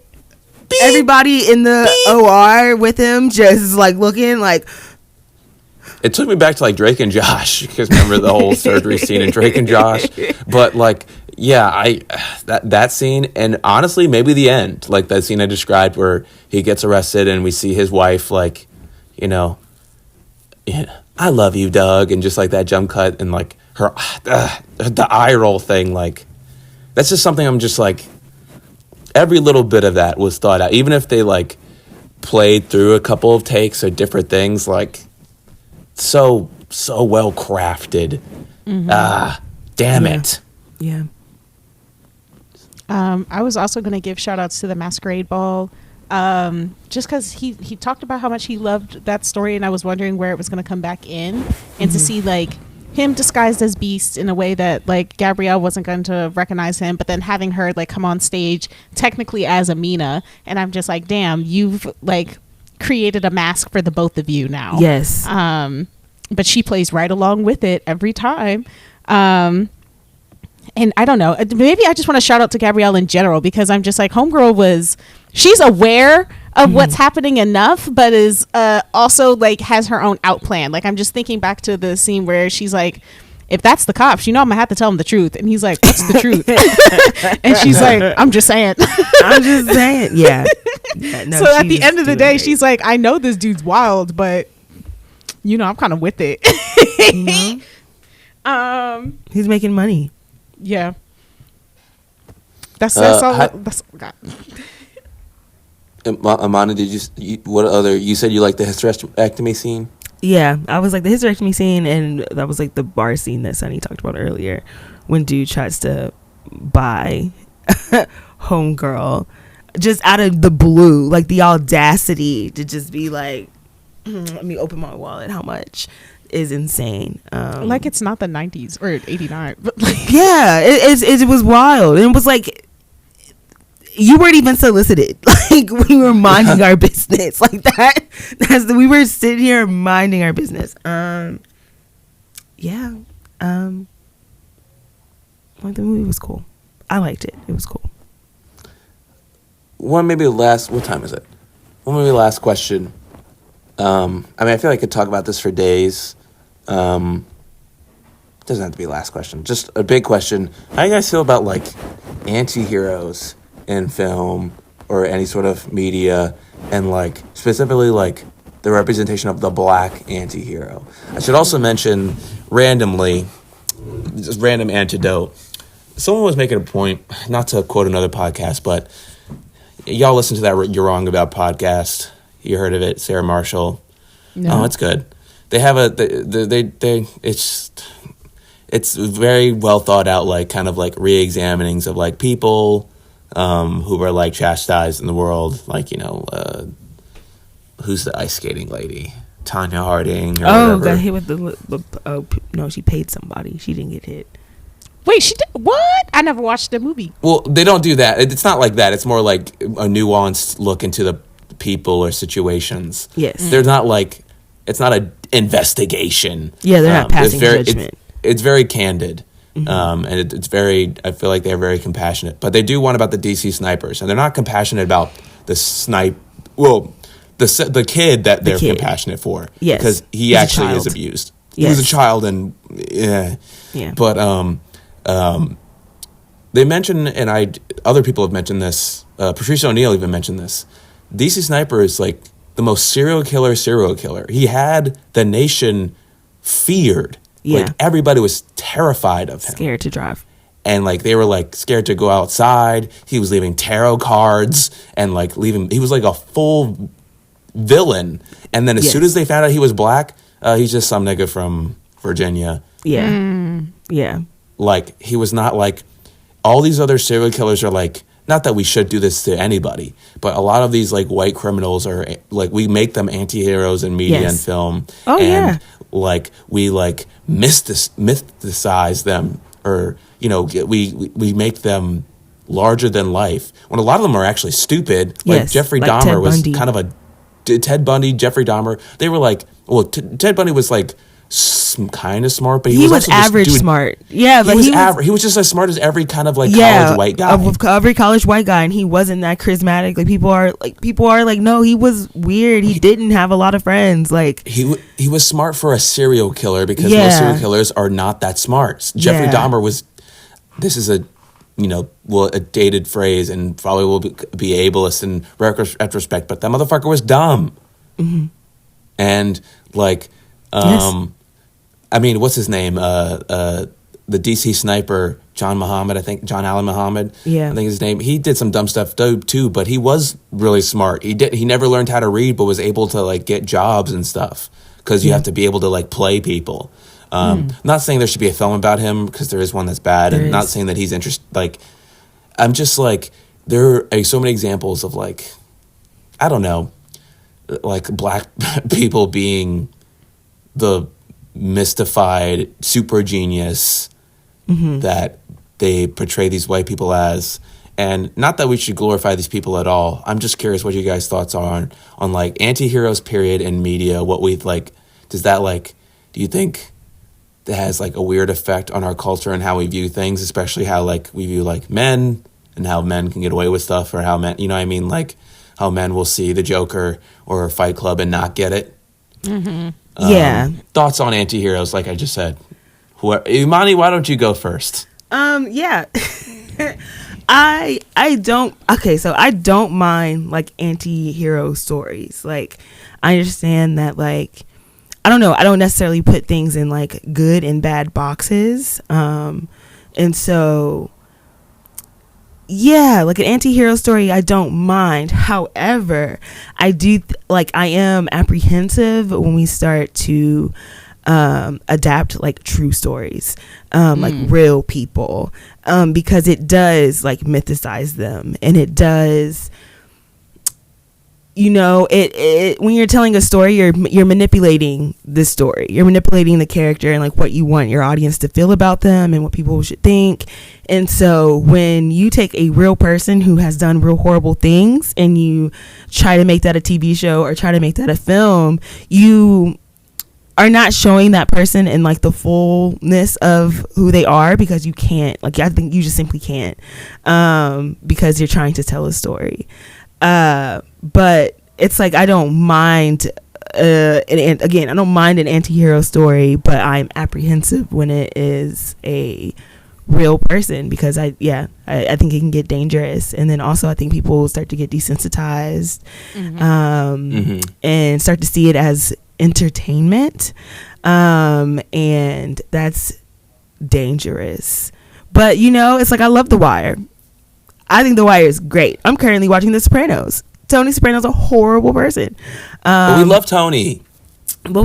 [SPEAKER 1] beep.
[SPEAKER 3] Everybody in the beep. OR with him just like looking like.
[SPEAKER 1] It took me back to like Drake and Josh because remember the whole surgery scene in Drake and Josh, but like that scene, and honestly maybe the end, like that scene I described where he gets arrested and we see his wife like, I love you, Doug, and just like that jump cut and like her the eye roll thing, like that's just something I'm just like every little bit of that was thought out, even if they like played through a couple of takes or different things, like so well crafted. Damn it.
[SPEAKER 3] Yeah.
[SPEAKER 2] I was also going to give shout outs to the masquerade ball, just because he talked about how much he loved that story, and I was wondering where it was going to come back in, and to see like him disguised as Beast in a way that like Gabrielle wasn't going to recognize him, but then having her like come on stage technically as Amina, and I'm just like, damn, you've like created a mask for the both of you now.
[SPEAKER 3] Yes.
[SPEAKER 2] But she plays right along with it every time. And I don't know, maybe I just want to shout out to Gabrielle in general, because I'm just like, homegirl she's aware of what's happening enough, but is also like has her own out plan. Like I'm just thinking back to the scene where she's like, if that's the cops, I'm gonna have to tell him the truth. And he's like, what's the truth? And she's like, I'm just saying.
[SPEAKER 3] Yeah.
[SPEAKER 2] No, so at the end of the day, she's like, I know this dude's wild, but I'm kind of with it.
[SPEAKER 3] He's making money.
[SPEAKER 2] Yeah. That's all. That's God.
[SPEAKER 1] Imani, you said you liked the hysterectomy scene?
[SPEAKER 3] Yeah, I was like the hysterectomy scene, and that was like the bar scene that Sonny talked about earlier, when dude tries to buy homegirl just out of the blue, like the audacity to just be like, let me open my wallet, how much, is insane.
[SPEAKER 2] Like it's not the 90s or 89, but like
[SPEAKER 3] yeah, it was wild. And it was like you weren't even solicited. Like we were minding our business like that. We were sitting here minding our business. Well, the movie was cool. I liked it. It was cool.
[SPEAKER 1] What time is it? Last question. I mean, I feel like I could talk about this for days. Doesn't have to be the last question. Just a big question. How do you guys feel about like anti-heroes in film or any sort of media, and like specifically like the representation of the black anti-hero? I should also mention randomly, just random antidote. Someone was making a point, not to quote another podcast, but y'all listen to that You're Wrong About podcast. You heard of it, Sarah Marshall? No. Oh, it's good. They have it's very well thought out, like kind of like re-examinings of like people who were like chastised in the world, like who's the ice skating lady, Tanya Harding? Or
[SPEAKER 3] whatever. Got hit with no, she paid somebody. She didn't get hit.
[SPEAKER 2] Wait, she did what? I never watched the movie.
[SPEAKER 1] Well, they don't do that. It's not like that. It's more like a nuanced look into the people or situations.
[SPEAKER 3] Yes.
[SPEAKER 1] They're not like, it's not an investigation.
[SPEAKER 3] Yeah, they're not passing
[SPEAKER 1] it's very,
[SPEAKER 3] judgment.
[SPEAKER 1] It's very candid. And it's very, I feel like they're very compassionate. But they do one about the DC snipers. And they're not compassionate about the the kid that they're compassionate for.
[SPEAKER 3] Yes.
[SPEAKER 1] Because he
[SPEAKER 3] He's
[SPEAKER 1] actually is abused. He was a child, and yeah. But they mention, and other people have mentioned this. Patrice O'Neal even mentioned this. DC Sniper is like the most serial killer. He had the nation feared.
[SPEAKER 3] Yeah.
[SPEAKER 1] Like everybody was terrified of him.
[SPEAKER 3] Scared to drive.
[SPEAKER 1] And like they were like scared to go outside. He was leaving tarot cards and like he was like a full villain. And then as soon as they found out he was black, he's just some nigga from Virginia.
[SPEAKER 3] Yeah. Yeah.
[SPEAKER 1] Like he was not like all these other serial killers are like, not that we should do this to anybody, but a lot of these like white criminals are like, we make them anti-heroes in media and film.
[SPEAKER 3] Oh,
[SPEAKER 1] and like we like mysticize them, or you know, we make them larger than life when a lot of them are actually stupid. Like Jeffrey Dahmer was kind of a Ted Bundy, Jeffrey Dahmer. They were like, well, Ted Bundy was like kind of smart, but he was
[SPEAKER 3] average smart. Yeah, but
[SPEAKER 1] he was just as smart as every kind of like college white guy.
[SPEAKER 3] Every college white guy, and he wasn't that charismatic. Like people are like, no, he was weird. He didn't have a lot of friends. Like
[SPEAKER 1] he was smart for a serial killer, because most serial killers are not that smart. Jeffrey Dahmer was. This is a dated phrase, and probably will be ableist in retrospect, but that motherfucker was dumb. And like, I mean, what's his name? The DC sniper, John Allen Muhammad. Yeah, I think his name. He did some dumb stuff too, but he was really smart. He never learned how to read, but was able to like get jobs and stuff, because you have to be able to like play people. Not saying there should be a film about him, because there is one that's bad, and not saying that he's interested. Like, I'm just like, there are so many examples of like, I don't know, like black people being the mystified super genius that they portray these white people as. And not that we should glorify these people at all. I'm just curious what you guys' thoughts are on like anti-heroes period in media. What we like, do you think that has like a weird effect on our culture and how we view things, especially how like we view like men and how men can get away with stuff, or how men, you know what I mean? Like how men will see the Joker or Fight Club and not get it. Thoughts on anti-heroes, like I just said. Imani, why don't you go first?
[SPEAKER 3] Yeah. I don't mind like anti-hero stories. Like I understand that, like, I don't know, I don't necessarily put things in like good and bad boxes. And so yeah, like an anti-hero story, I don't mind. However, I do I am apprehensive when we start to adapt like true stories, like real people, because it does like mythicize them, and it does, you know, it when you're telling a story, you're manipulating the story, you're manipulating the character and like what you want your audience to feel about them and what people should think. And so when you take a real person who has done real horrible things and you try to make that a TV show or try to make that a film, you are not showing that person in like the fullness of who they are, because you can't, like, I think you just simply can't, because you're trying to tell a story. But it's like, I don't mind, and again, I don't mind an anti-hero story, but I'm apprehensive when it is a real person, because I think it can get dangerous. And then also I think people start to get desensitized, and start to see it as entertainment, and that's dangerous. But you know, it's like, I love The Wire. I think The Wire is great. I'm currently watching The Sopranos. Tony Soprano's a horrible person,
[SPEAKER 1] but we love Tony.
[SPEAKER 3] But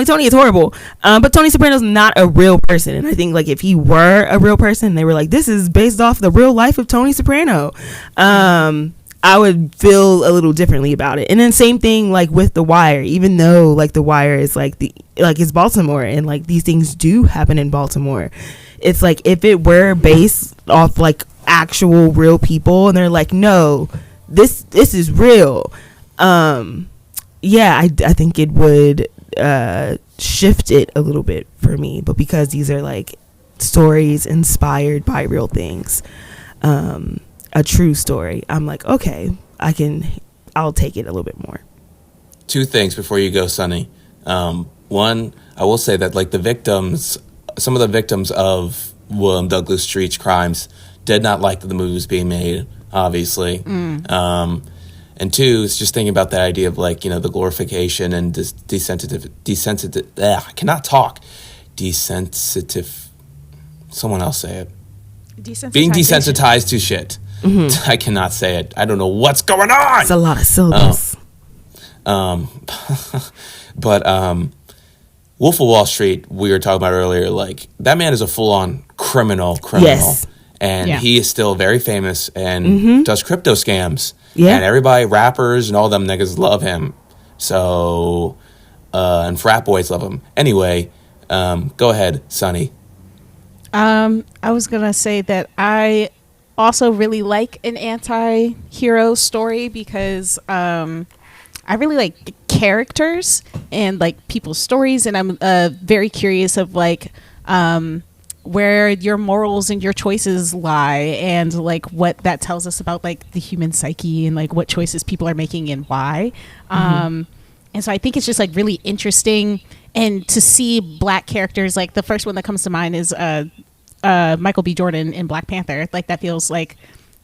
[SPEAKER 3] Tony is horrible. But Tony Soprano's not a real person, and I think like if he were a real person, they were like, this is based off the real life of Tony Soprano, I would feel a little differently about it. And then same thing like with The Wire, even though like The Wire is like it's Baltimore, and like these things do happen in Baltimore, it's like if it were based off like actual real people and they're like, no, this is real, yeah, I think it would shift it a little bit for me. But because these are like stories inspired by real things, a true story, I'm like, okay, I'll take it a little bit more.
[SPEAKER 1] Two things before you go, Sonny. One, I will say that like some of the victims of William Douglas Street's crimes did not like that the movie was being made, obviously. And two, is just thinking about the idea of like, the glorification and I cannot talk. Desensitive. Someone else say it. Being desensitized to shit. Mm-hmm. I cannot say it. I don't know what's going on.
[SPEAKER 3] It's a lot of syllables.
[SPEAKER 1] But Wolf of Wall Street, we were talking about earlier, like that man is a full-on criminal.
[SPEAKER 3] Yes.
[SPEAKER 1] And he is still very famous and does crypto scams.
[SPEAKER 3] Yeah.
[SPEAKER 1] And everybody, rappers and all them niggas love him. So, and frat boys love him. Anyway, go ahead, Sonny.
[SPEAKER 2] I was going to say that I also really like an anti-hero story because I really like characters and like people's stories, and I'm very curious of like where your morals and your choices lie, and like what that tells us about like the human psyche and like what choices people are making and why. And so I think it's just like really interesting, and to see Black characters, like the first one that comes to mind is Michael B. Jordan in Black Panther. Like that feels like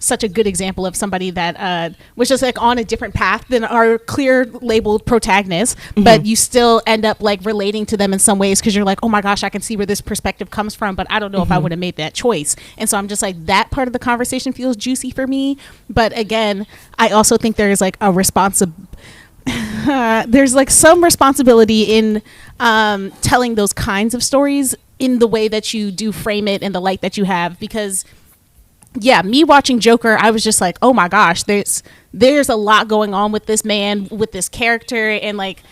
[SPEAKER 2] such a good example of somebody that was just like on a different path than our clear labeled protagonist, but you still end up like relating to them in some ways because you're like, oh my gosh, I can see where this perspective comes from, but I don't know if I would have made that choice. And so I'm just like, that part of the conversation feels juicy for me. But again, I also think there's like a there's like some responsibility in telling those kinds of stories in the way that you do frame it and the light that you have, because me watching Joker, I was just like, oh my gosh, there's a lot going on with this man, with this character, and like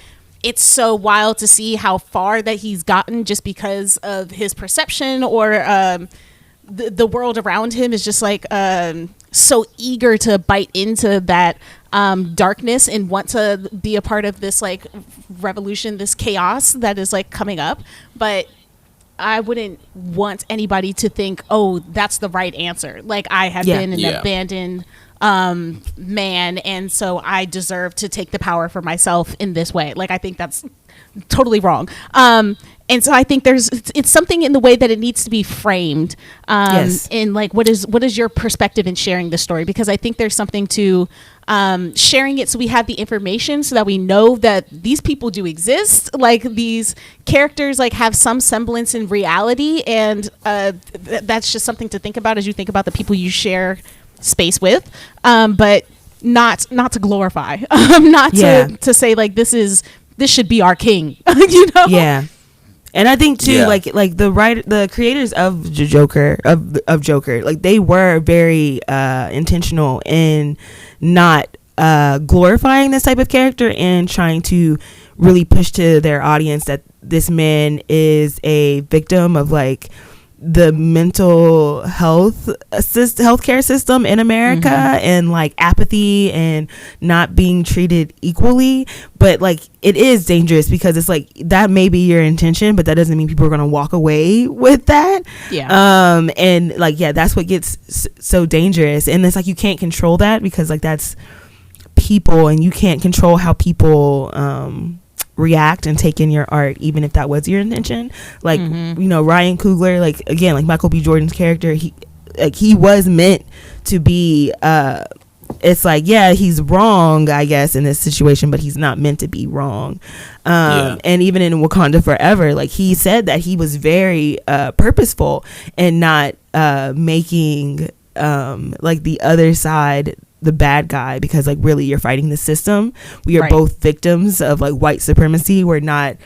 [SPEAKER 2] it's so wild to see how far that he's gotten just because of his perception, or the world around him is just like so eager to bite into that darkness and want to be a part of this like revolution, this chaos that is like coming up. But I wouldn't want anybody to think, oh, that's the right answer. Like I have been an abandoned man, and so I deserve to take the power for myself in this way. Like I think that's totally wrong. And so I think it's something in the way that it needs to be framed. In like what is your perspective in sharing the story? Because I think there's something to sharing it so we have the information so that we know that these people do exist. Like these characters like have some semblance in reality, and that's just something to think about as you think about the people you share space with. But not to glorify, to say like this should be our king, you know?
[SPEAKER 3] Yeah. And I think too, like the creators of Joker, like they were very intentional in not glorifying this type of character and trying to really push to their audience that this man is a victim of like the mental healthcare system in America, and like apathy and not being treated equally. But like it is dangerous because it's like that may be your intention, but that doesn't mean people are going to walk away with that. And like that's what gets so dangerous. And it's like you can't control that because like that's people, and you can't control how people react and take in your art, even if that was your intention. Like Ryan Coogler, like again, like Michael B. Jordan's character, he was meant to be it's like he's wrong, I guess, in this situation, but he's not meant to be wrong. And even in Wakanda Forever, like he said that he was very purposeful and not making like the other side the bad guy, because like really you're fighting the system. We are both victims of like white supremacy. We're not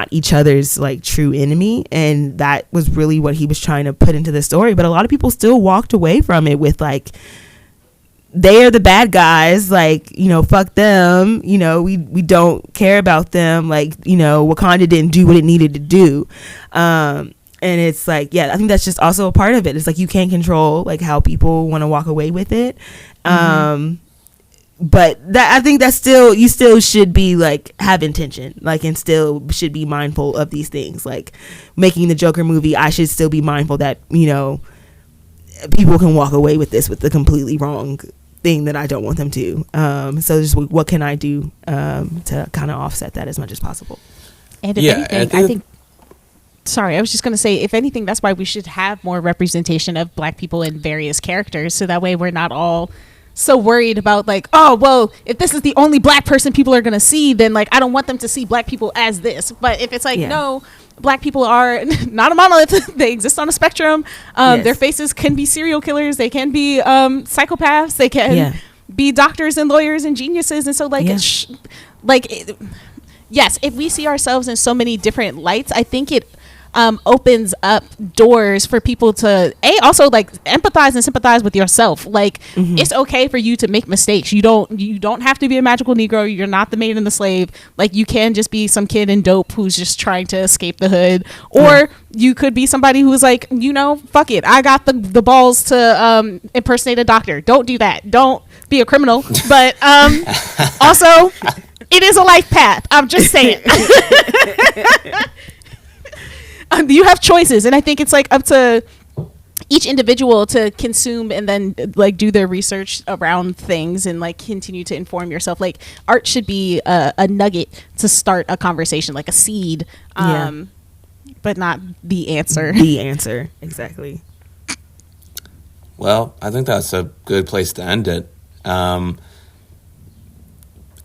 [SPEAKER 3] each other's like true enemy, and that was really what he was trying to put into the story. But a lot of people still walked away from it with like, they are the bad guys, like, fuck them, we don't care about them, like, Wakanda didn't do what it needed to do. And And it's like, yeah, I think that's just also a part of it. It's like you can't control like how people want to walk away with it. But that, I think that's still, you still should be like have intention, like, and still should be mindful of these things. Like making the Joker movie, I should still be mindful that, you know, people can walk away with this with the completely wrong thing that I don't want them to. So just what can I do to kind of offset that as much as possible?
[SPEAKER 2] And if anything, I think, sorry, I was just going to say, if anything, that's why we should have more representation of Black people in various characters. So that way we're not all so worried about like, oh, well, if this is the only Black person people are going to see, then like, I don't want them to see Black people as this. But if it's like, no, Black people are not a monolith. They exist on a spectrum. Their faces can be serial killers. They can be psychopaths. They can be doctors and lawyers and geniuses. And so like, yes, if we see ourselves in so many different lights, I think it opens up doors for people to also like empathize and sympathize with yourself. Like it's okay for you to make mistakes. You don't have to be a magical Negro. You're not the maid and the slave. Like you can just be some kid in dope who's just trying to escape the hood, or you could be somebody who's like, you know, fuck it, I got the balls to impersonate a doctor. Don't do that. Don't be a criminal. But also it is a life path. I'm just saying. You have choices, and I think it's like up to each individual to consume and then like do their research around things and like continue to inform yourself. Like art should be a nugget to start a conversation, like a seed, but not the answer.
[SPEAKER 3] The answer, exactly.
[SPEAKER 1] Well, I think that's a good place to end it.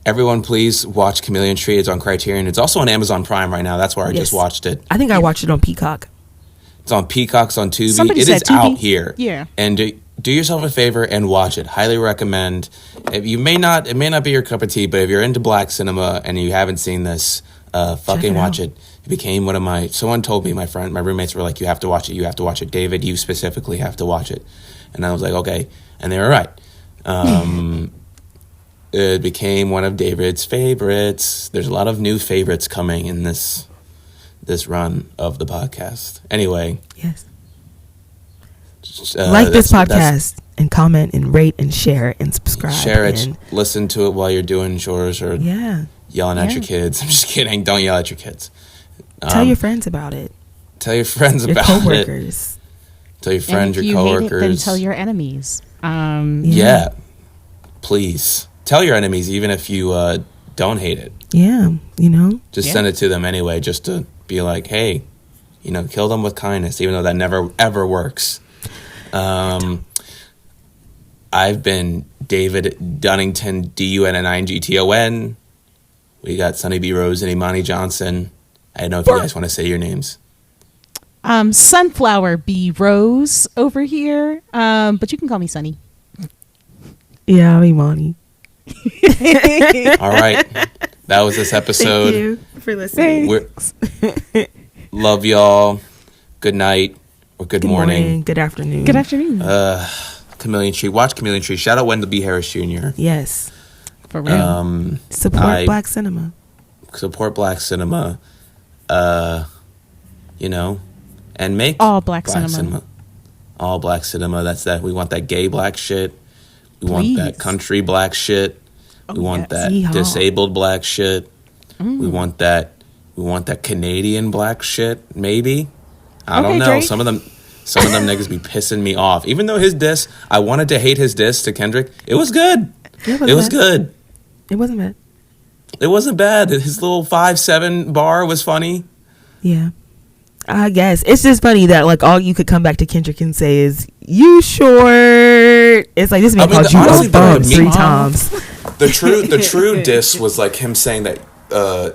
[SPEAKER 1] Everyone, please watch Chameleon Street. It's on Criterion. It's also on Amazon Prime right now. That's where I just watched it.
[SPEAKER 3] I think I watched it on Peacock.
[SPEAKER 1] It's on Peacock. It's on Tubi.
[SPEAKER 2] Somebody
[SPEAKER 1] it
[SPEAKER 2] said
[SPEAKER 1] is
[SPEAKER 2] Tubi.
[SPEAKER 1] out here.
[SPEAKER 2] Yeah.
[SPEAKER 1] And do yourself a favor and watch it. Highly recommend. If it may not be your cup of tea, but if you're into Black cinema and you haven't seen this, fucking watch it. It became one of someone told me, my roommates were like, you have to watch it. You have to watch it. David, you specifically have to watch it. And I was like, okay. And they were right. It became one of David's favorites. There's a lot of new favorites coming in this run of the podcast. Anyway.
[SPEAKER 3] Yes. Like this podcast and comment and rate and share and subscribe.
[SPEAKER 1] Share it. Listen to it while you're doing chores or yelling at your kids. I'm just kidding. Don't yell at your kids.
[SPEAKER 3] Tell your friends about it.
[SPEAKER 1] Tell your friends about
[SPEAKER 3] coworkers.
[SPEAKER 1] It. Tell your friends, your coworkers. Hate it,
[SPEAKER 2] then tell your enemies.
[SPEAKER 1] Please. Tell your enemies, even if you don't hate it.
[SPEAKER 3] Yeah, you know.
[SPEAKER 1] Just send it to them anyway, just to be like, hey, you know, kill them with kindness, even though that never, ever works. I've been David Dunnington, Dunnington. We got Sunny B. Rose and Imani Johnson. I don't know if you guys want to say your names.
[SPEAKER 2] Sunflower B. Rose over here, but you can call me Sunny.
[SPEAKER 3] Yeah, I'm Imani.
[SPEAKER 1] All right, that was this episode.
[SPEAKER 3] Thank you for listening.
[SPEAKER 1] Love y'all. Good night or good morning.
[SPEAKER 3] Good afternoon.
[SPEAKER 2] Good afternoon.
[SPEAKER 1] Chameleon Street. Watch Chameleon Street. Shout out Wendell B. Harris Jr.
[SPEAKER 3] Yes,
[SPEAKER 2] for real.
[SPEAKER 3] Support Black cinema.
[SPEAKER 1] Support Black cinema. You know, and make
[SPEAKER 2] all Black cinema.
[SPEAKER 1] All Black cinema. That's that. We want that gay Black shit. We want that country Black shit. We want that disabled Black shit. We want that Canadian Black shit. Maybe. I don't know.
[SPEAKER 2] Drake.
[SPEAKER 1] Some of them niggas be pissing me off. Even though his diss, I wanted to hate his diss to Kendrick. It was good. It was good.
[SPEAKER 3] It wasn't bad.
[SPEAKER 1] It wasn't bad. His little 5-7 bar was funny.
[SPEAKER 3] Yeah. I guess it's just funny that like all you could come back to Kendrick and say is you short. It's like this man called you a bum 3 times.
[SPEAKER 1] The true diss was like him saying that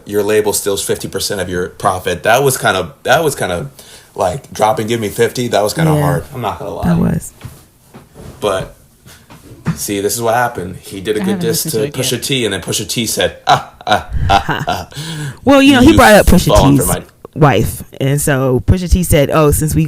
[SPEAKER 1] your label steals 50% of your profit. That was kind of like drop and give me 50. That was kind of hard. I'm not gonna lie.
[SPEAKER 3] That was.
[SPEAKER 1] But see, this is what happened. He did a good diss to Pusha T, and then Pusha T said,
[SPEAKER 3] Well, you know, he brought up Pusha T's wife, and so Pusha T said, "Oh, since we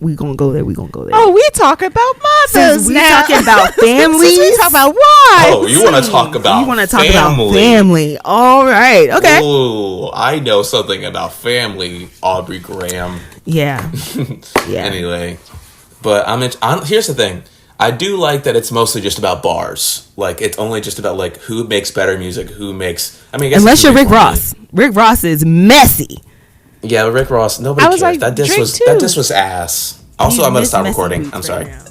[SPEAKER 3] we gonna go there. We gonna go there.
[SPEAKER 2] Oh, we talk about mothers
[SPEAKER 3] we
[SPEAKER 2] now.
[SPEAKER 3] talking about families.
[SPEAKER 2] We talk about wives.
[SPEAKER 1] Oh, you want to talk about
[SPEAKER 3] You want to talk
[SPEAKER 1] family.
[SPEAKER 3] about family? All right. Okay.
[SPEAKER 1] Oh, I know something about family, Aubrey Graham.
[SPEAKER 3] Yeah. Yeah.
[SPEAKER 1] Anyway, but here's the thing. I do like that it's mostly just about bars. Like, it's only just about, like, who makes better music, I guess
[SPEAKER 3] unless you're Rick Ross. Rick Ross is messy.
[SPEAKER 1] Yeah, Rick Ross, nobody
[SPEAKER 2] I was
[SPEAKER 1] cares.
[SPEAKER 2] like,
[SPEAKER 1] That
[SPEAKER 2] Drake
[SPEAKER 1] diss
[SPEAKER 2] too.
[SPEAKER 1] was ass. Also,
[SPEAKER 3] He's
[SPEAKER 1] I'm going to stop
[SPEAKER 3] messy
[SPEAKER 1] recording.
[SPEAKER 3] boots
[SPEAKER 1] I'm
[SPEAKER 3] right
[SPEAKER 1] sorry.
[SPEAKER 3] now.